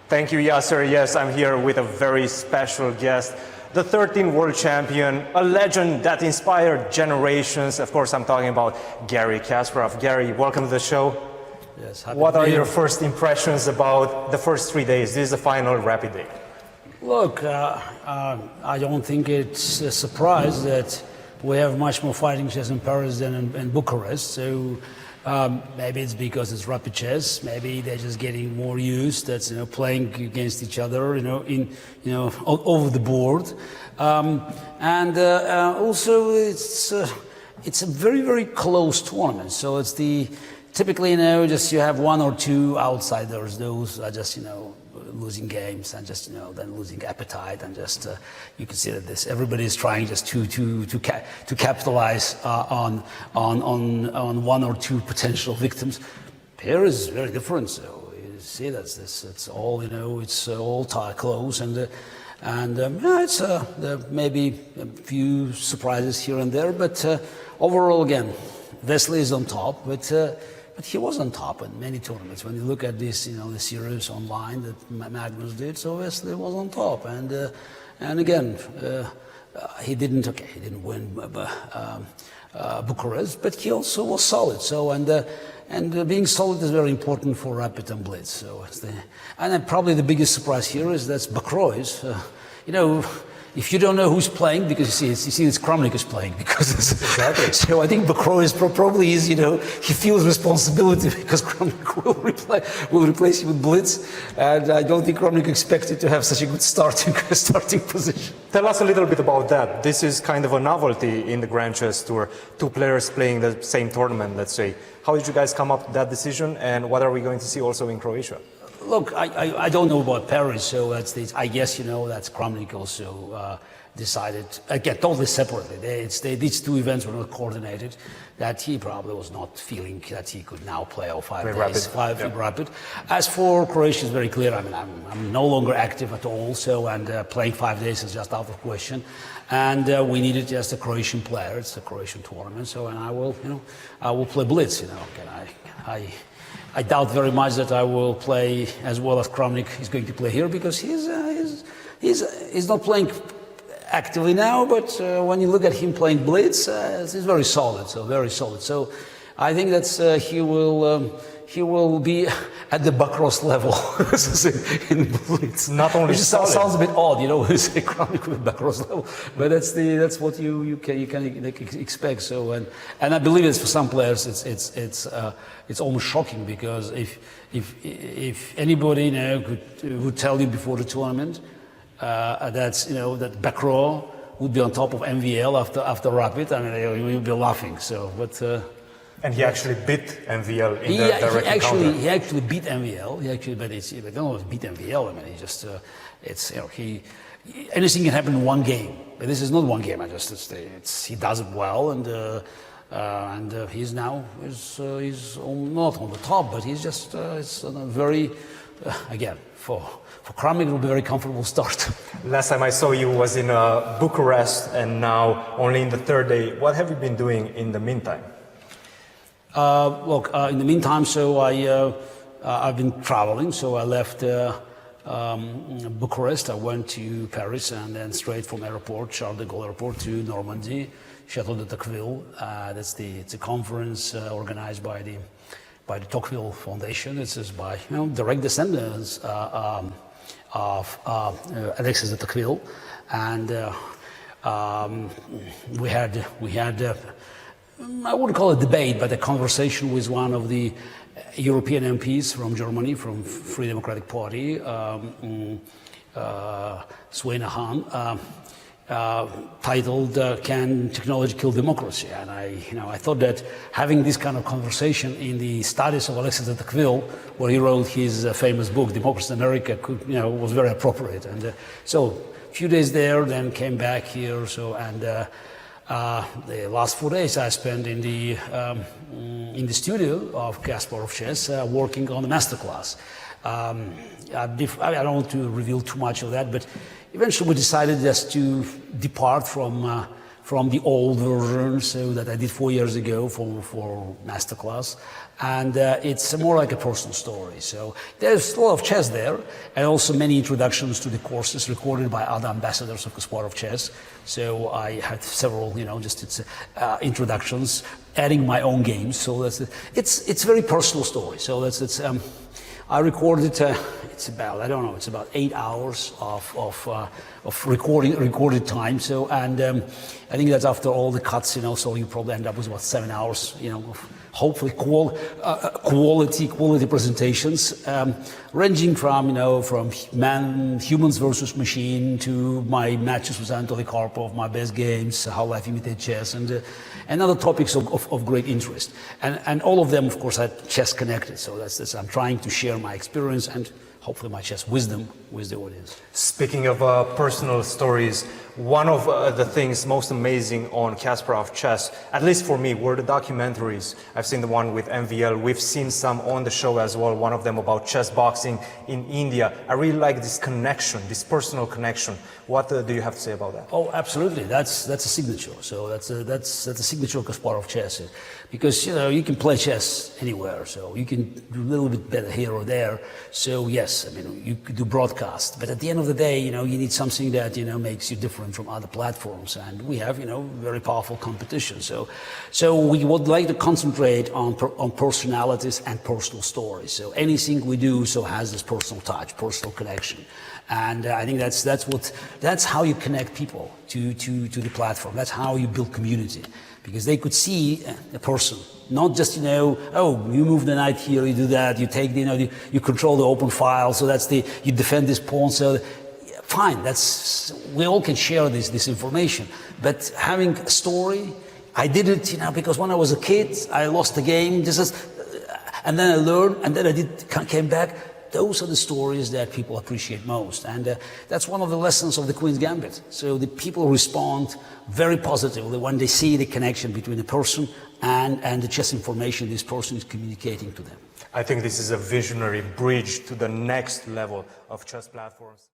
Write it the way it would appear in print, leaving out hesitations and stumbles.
Thank you, Yasser. Yes, I'm here with a very special guest, the 13th world champion, a legend that inspired generations. Of course, I'm talking about Garry Kasparov. Garry, welcome to the show. Yes, what are your first impressions about the first 3 days? This is the final rapid day. Look, I don't think it's a surprise that we have much more fighting chess in Paris than in Bucharest. So maybe it's because it's rapid chess. Maybe they're just getting more used. That's playing against each other. Over the board, and also it's a very, very close tournament. So it's typically just you have one or two outsiders. Those are just losing games and just then losing appetite, and just you can see that everybody is trying just to capitalize on one or two potential victims. Paris is very different. So you see that it's all it's all close, and it's there may be a few surprises here and there, but overall again, Wesley is on top, but he was on top in many tournaments. When you look at this, the series online that Magnus did, so Wesley was on top, and again, he didn't win Bucharest, but he also was solid. So and being solid is very important for Rapid and Blitz. So and then probably the biggest surprise here is that Bakrois. If you don't know who's playing, because you see it's Kramnik is playing, because exactly. So I think Bakrois probably is, he feels responsibility because Kramnik will replace him with Blitz, and I don't think Kramnik expected to have such a good starting position. Tell us a little bit about that. This is kind of a novelty in the Grand Chess Tour, two players playing the same tournament, let's say. How did you guys come up with that decision, and what are we going to see also in Croatia? Look, I don't know about Paris, so I guess that's Kramnik also decided, again, totally separately. These two events were not coordinated, that he probably was not feeling that he could now play all 5 days, rapid. As for Croatia, it's very clear. I mean, I'm no longer active at all, so playing 5 days is just out of question. And we needed just a Croatian player. It's a Croatian tournament, so I will play Blitz. I doubt very much that I will play as well as Kramnik is going to play here, because he's not playing actively now, but when you look at him playing Blitz, he's very solid. So I think that he will be at the Bakros level in Blitz. Not only which sounds a bit odd, to say Kramnik with Bakros level, but that's what you can expect. So and I believe it's for some players it's almost shocking, because if anybody would tell you before the tournament that Bakro would be on top of MVL after Rapid, I mean, we would be laughing. So, but. And he actually beat MVL in the direct encounter. He actually beat MVL. But don't always beat MVL. I mean, anything can happen in one game. But this is not one game. He does it well, and he's now he's not on the top, but he's just it's a very again for Kramnik it will be a very comfortable start. Last time I saw you was in Bucharest, and now only in the third day. What have you been doing in the meantime? In the meantime, so I've been traveling. So I left Bucharest. I went to Paris, and then straight from Charles de Gaulle Airport to Normandy, Château de Tocqueville. It's a conference organized by the Tocqueville Foundation. This is by direct descendants of Alexis de Tocqueville, and we had. I wouldn't call it a debate, but a conversation with one of the European MPs from Germany, from Free Democratic Party, Suena Han, titled "Can Technology Kill Democracy?" And I thought that having this kind of conversation in the studies of Alexis de Tocqueville, where he wrote his famous book "Democracy in America," was very appropriate. And so a few days there, then came back here. The last 4 days I spent in the studio of Kasparov Chess, working on the Masterclass. I don't want to reveal too much of that, but eventually we decided just to depart from the old version, so that I did 4 years ago for Masterclass, and it's more like a personal story. So there's a lot of chess there, and also many introductions to the courses recorded by other ambassadors of Kasparov chess. So I had several, introductions, adding my own games. So it's a very personal story. So I recorded. It's about 8 hours of recorded time. So I think that's after all the cuts. So you probably end up with about 7 hours. Of hopefully quality presentations, ranging from humans versus machine to my matches with Garry Kasparov, my best games, how life imitates chess, and other topics of great interest. And all of them, of course, are chess connected. So that's I'm trying to share my experience and hopefully my chess wisdom with the audience. Speaking of personal stories, one of the things most amazing on Kasparov chess, at least for me, were the documentaries. I've seen the one with MVL. We've seen some on the show as well, one of them about chess boxing in India. I really like this connection, this personal connection. What do you have to say about that? Oh, absolutely. That's a signature. So that's a signature of Kasparov chess, because you can play chess anywhere. So you can do a little bit better here or there. So yes, you could do broadcast, but at the end of the day, you need something that makes you different from other platforms, and we have very powerful competition. So we would like to concentrate on personalities and personal stories. So anything we do has this personal touch, personal connection. And I think that's how you connect people to the platform. That's how you build community, because they could see a person, not just you move the knight here, you do that, you take you control the open file, so you defend this pawn. So fine, we all can share this information, but having a story, I did it because when I was a kid, I lost the game. And then I learned, and then I came back. Those are the stories that people appreciate most, and that's one of the lessons of the Queen's Gambit. So the people respond very positively when they see the connection between the person and the chess information this person is communicating to them. I think this is a visionary bridge to the next level of chess platforms.